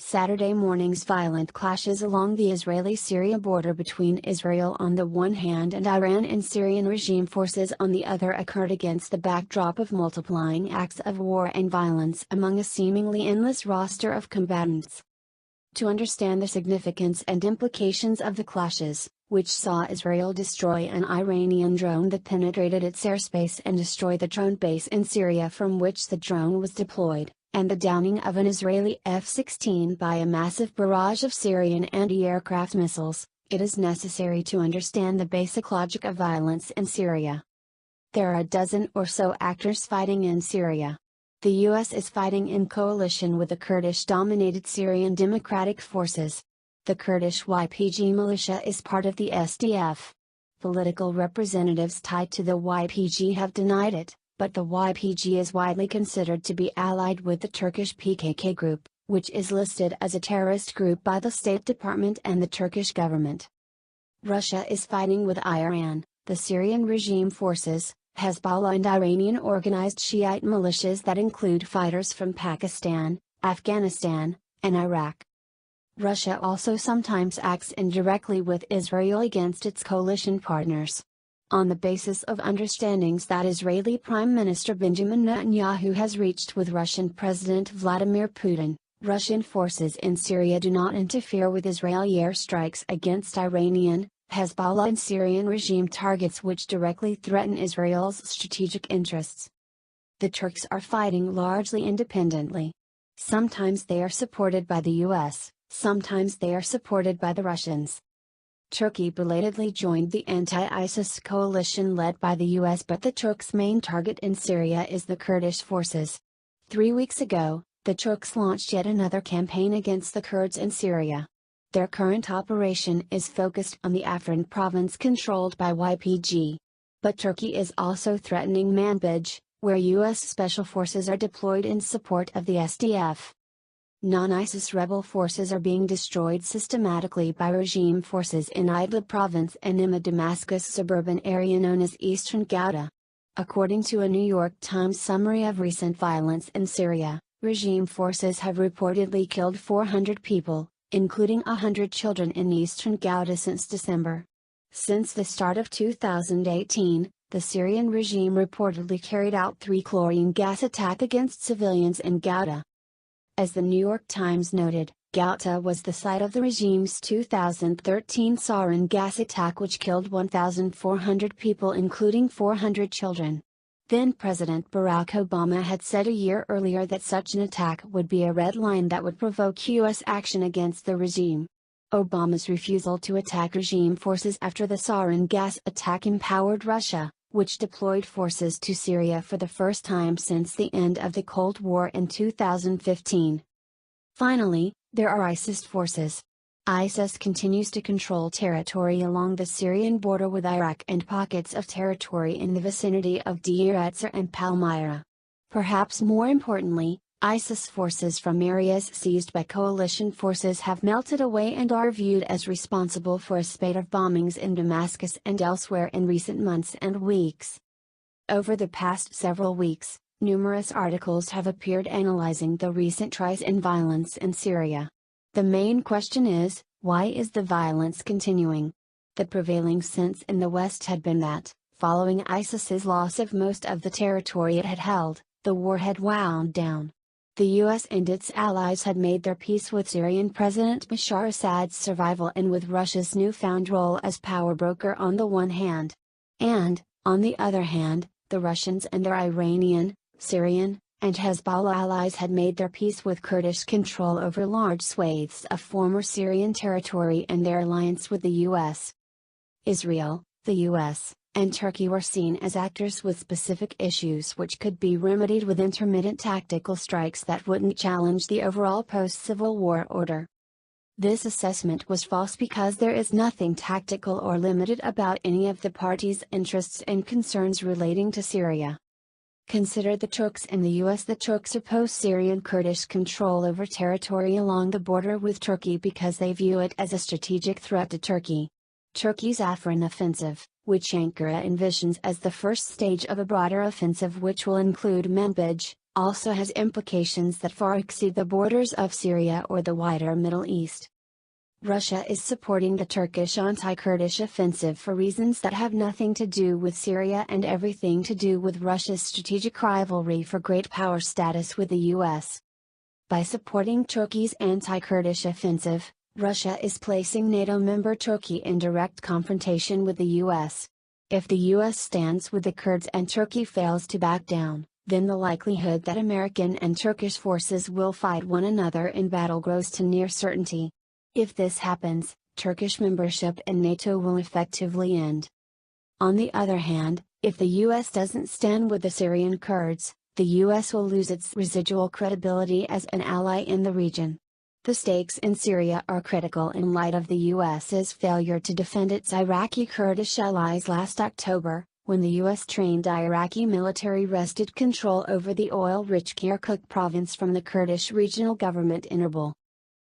Saturday morning's violent clashes along the Israeli-Syria border between Israel on the one hand and Iran and Syrian regime forces on the other occurred against the backdrop of multiplying acts of war and violence among a seemingly endless roster of combatants. To understand the significance and implications of the clashes, which saw Israel destroy an Iranian drone that penetrated its airspace and destroy the drone base in Syria from which the drone was deployed, and the downing of an Israeli F-16 by a massive barrage of Syrian anti-aircraft missiles, it is necessary to understand the basic logic of violence in Syria. There are a dozen or so actors fighting in Syria. The US is fighting in coalition with the Kurdish-dominated Syrian Democratic Forces. The Kurdish YPG militia is part of the SDF. Political representatives tied to the YPG have denied it, but the YPG is widely considered to be allied with the Turkish PKK group, which is listed as a terrorist group by the State Department and the Turkish government. Russia is fighting with Iran, the Syrian regime forces, Hezbollah and Iranian organized Shiite militias that include fighters from Pakistan, Afghanistan, and Iraq. Russia also sometimes acts indirectly with Israel against its coalition partners. On the basis of understandings that Israeli Prime Minister Benjamin Netanyahu has reached with Russian President Vladimir Putin, Russian forces in Syria do not interfere with Israeli airstrikes against Iranian, Hezbollah and Syrian regime targets which directly threaten Israel's strategic interests. The Turks are fighting largely independently. Sometimes they are supported by the US, sometimes they are supported by the Russians. Turkey belatedly joined the anti-ISIS coalition led by the US, but the Turks' main target in Syria is the Kurdish forces. 3 weeks ago, the Turks launched yet another campaign against the Kurds in Syria. Their current operation is focused on the Afrin province controlled by YPG. But Turkey is also threatening Manbij, where US special forces are deployed in support of the SDF. Non-ISIS rebel forces are being destroyed systematically by regime forces in Idlib province and in the Damascus suburban area known as Eastern Ghouta. According to a New York Times summary of recent violence in Syria, regime forces have reportedly killed 400 people, including 100 children in Eastern Ghouta since December. Since the start of 2018, the Syrian regime reportedly carried out 3 chlorine gas attacks against civilians in Ghouta. As the New York Times noted, Ghouta was the site of the regime's 2013 sarin gas attack which killed 1,400 people including 400 children. Then President Barack Obama had said a year earlier that such an attack would be a red line that would provoke US action against the regime. Obama's refusal to attack regime forces after the sarin gas attack empowered Russia, which deployed forces to Syria for the first time since the end of the Cold War in 2015. Finally, there are ISIS forces. ISIS continues to control territory along the Syrian border with Iraq and pockets of territory in the vicinity of Deir Ezzor and Palmyra. Perhaps more importantly, ISIS forces from areas seized by coalition forces have melted away and are viewed as responsible for a spate of bombings in Damascus and elsewhere in recent months and weeks. Over the past several weeks, numerous articles have appeared analyzing the recent rise in violence in Syria. The main question is, why is the violence continuing? The prevailing sense in the West had been that, following ISIS's loss of most of the territory it had held, the war had wound down. The US and its allies had made their peace with Syrian President Bashar Assad's survival and with Russia's newfound role as power broker on the one hand. And, on the other hand, the Russians and their Iranian, Syrian, and Hezbollah allies had made their peace with Kurdish control over large swathes of former Syrian territory and their alliance with the US. Israel, the US, and Turkey were seen as actors with specific issues which could be remedied with intermittent tactical strikes that wouldn't challenge the overall post-Civil War order. This assessment was false because there is nothing tactical or limited about any of the parties' interests and concerns relating to Syria. Consider the Turks and the US. The Turks oppose Syrian Kurdish control over territory along the border with Turkey because they view it as a strategic threat to Turkey. Turkey's Afrin offensive, which Ankara envisions as the first stage of a broader offensive which will include Manbij, also has implications that far exceed the borders of Syria or the wider Middle East. Russia is supporting the Turkish anti-Kurdish offensive for reasons that have nothing to do with Syria and everything to do with Russia's strategic rivalry for great power status with the US. By supporting Turkey's anti-Kurdish offensive, Russia is placing NATO member Turkey in direct confrontation with the US. If the US stands with the Kurds and Turkey fails to back down, then the likelihood that American and Turkish forces will fight one another in battle grows to near certainty. If this happens, Turkish membership in NATO will effectively end. On the other hand, if the US doesn't stand with the Syrian Kurds, the US will lose its residual credibility as an ally in the region. The stakes in Syria are critical in light of the US's failure to defend its Iraqi Kurdish allies last October, when the US-trained Iraqi military wrested control over the oil-rich Kirkuk province from the Kurdish regional government in Erbil.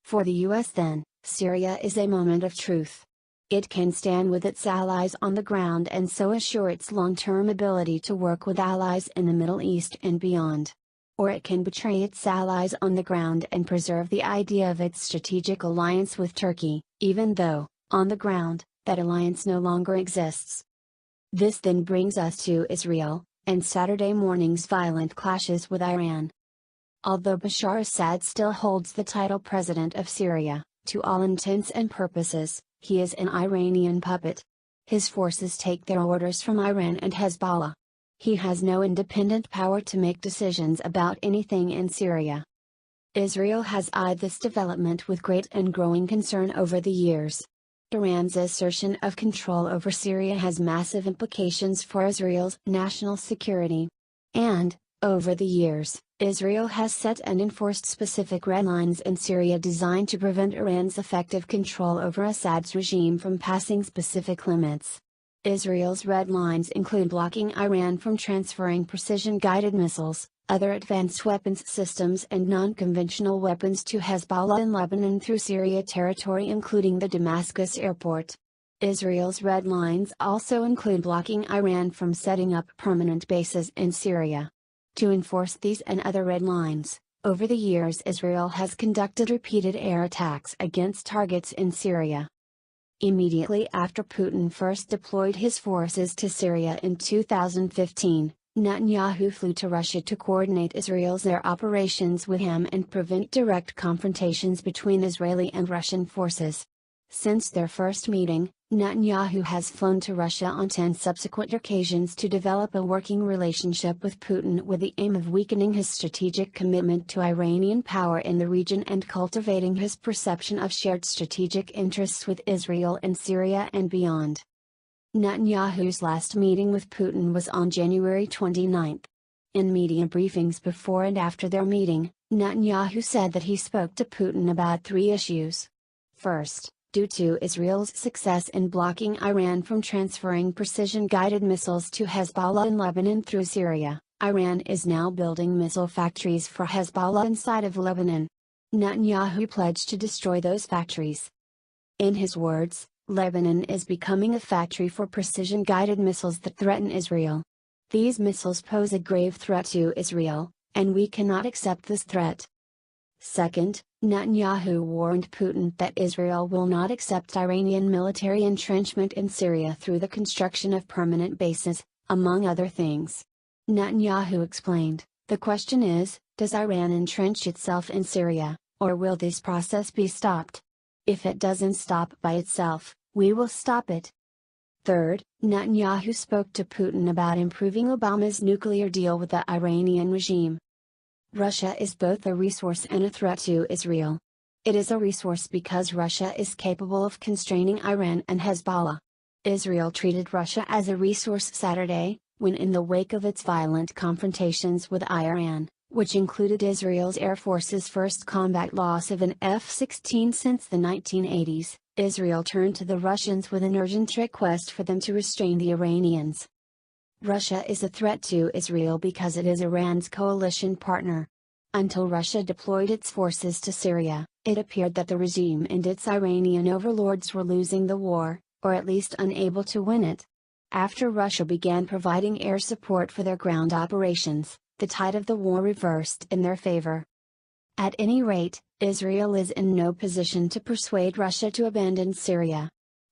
For the US then, Syria is a moment of truth. It can stand with its allies on the ground and so assure its long-term ability to work with allies in the Middle East and beyond. Or it can betray its allies on the ground and preserve the idea of its strategic alliance with Turkey, even though, on the ground, that alliance no longer exists. This then brings us to Israel, and Saturday morning's violent clashes with Iran. Although Bashar Assad still holds the title President of Syria, to all intents and purposes, he is an Iranian puppet. His forces take their orders from Iran and Hezbollah. He has no independent power to make decisions about anything in Syria. Israel has eyed this development with great and growing concern over the years. Iran's assertion of control over Syria has massive implications for Israel's national security. And, over the years, Israel has set and enforced specific red lines in Syria designed to prevent Iran's effective control over Assad's regime from passing specific limits. Israel's red lines include blocking Iran from transferring precision-guided missiles, other advanced weapons systems and non-conventional weapons to Hezbollah in Lebanon through Syria territory including the Damascus airport. Israel's red lines also include blocking Iran from setting up permanent bases in Syria. To enforce these and other red lines, over the years Israel has conducted repeated air attacks against targets in Syria. Immediately after Putin first deployed his forces to Syria in 2015, Netanyahu flew to Russia to coordinate Israel's air operations with him and prevent direct confrontations between Israeli and Russian forces. Since their first meeting, Netanyahu has flown to Russia on 10 subsequent occasions to develop a working relationship with Putin with the aim of weakening his strategic commitment to Iranian power in the region and cultivating his perception of shared strategic interests with Israel in Syria and beyond. Netanyahu's last meeting with Putin was on January 29. In media briefings before and after their meeting, Netanyahu said that he spoke to Putin about 3 issues. First, due to Israel's success in blocking Iran from transferring precision-guided missiles to Hezbollah in Lebanon through Syria, Iran is now building missile factories for Hezbollah inside of Lebanon. Netanyahu pledged to destroy those factories. In his words, Lebanon is becoming a factory for precision-guided missiles that threaten Israel. These missiles pose a grave threat to Israel, and we cannot accept this threat. Second, Netanyahu warned Putin that Israel will not accept Iranian military entrenchment in Syria through the construction of permanent bases, among other things. Netanyahu explained, "The question is, does Iran entrench itself in Syria, or will this process be stopped? If it doesn't stop by itself, we will stop it." Third, Netanyahu spoke to Putin about improving Obama's nuclear deal with the Iranian regime. Russia is both a resource and a threat to Israel. It is a resource because Russia is capable of constraining Iran and Hezbollah. Israel treated Russia as a resource Saturday, when in the wake of its violent confrontations with Iran, which included Israel's Air Force's first combat loss of an F-16 since the 1980s, Israel turned to the Russians with an urgent request for them to restrain the Iranians. Russia is a threat to Israel because it is Iran's coalition partner. Until Russia deployed its forces to Syria, it appeared that the regime and its Iranian overlords were losing the war, or at least unable to win it. After Russia began providing air support for their ground operations, the tide of the war reversed in their favor. At any rate, Israel is in no position to persuade Russia to abandon Syria.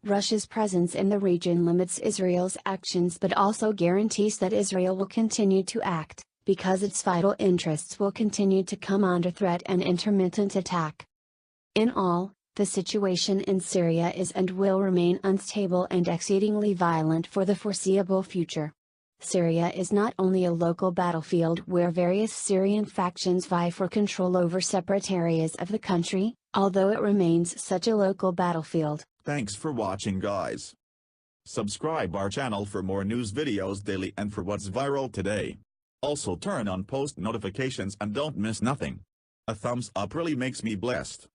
Russia's presence in the region limits Israel's actions but also guarantees that Israel will continue to act, because its vital interests will continue to come under threat and intermittent attack. In all, the situation in Syria is and will remain unstable and exceedingly violent for the foreseeable future. Syria is not only a local battlefield where various Syrian factions vie for control over separate areas of the country, although it remains such a local battlefield. Thanks for watching, guys. Subscribe our channel for more news videos daily and for what's viral today. Also turn on post notifications and don't miss nothing. A thumbs up really makes me blessed.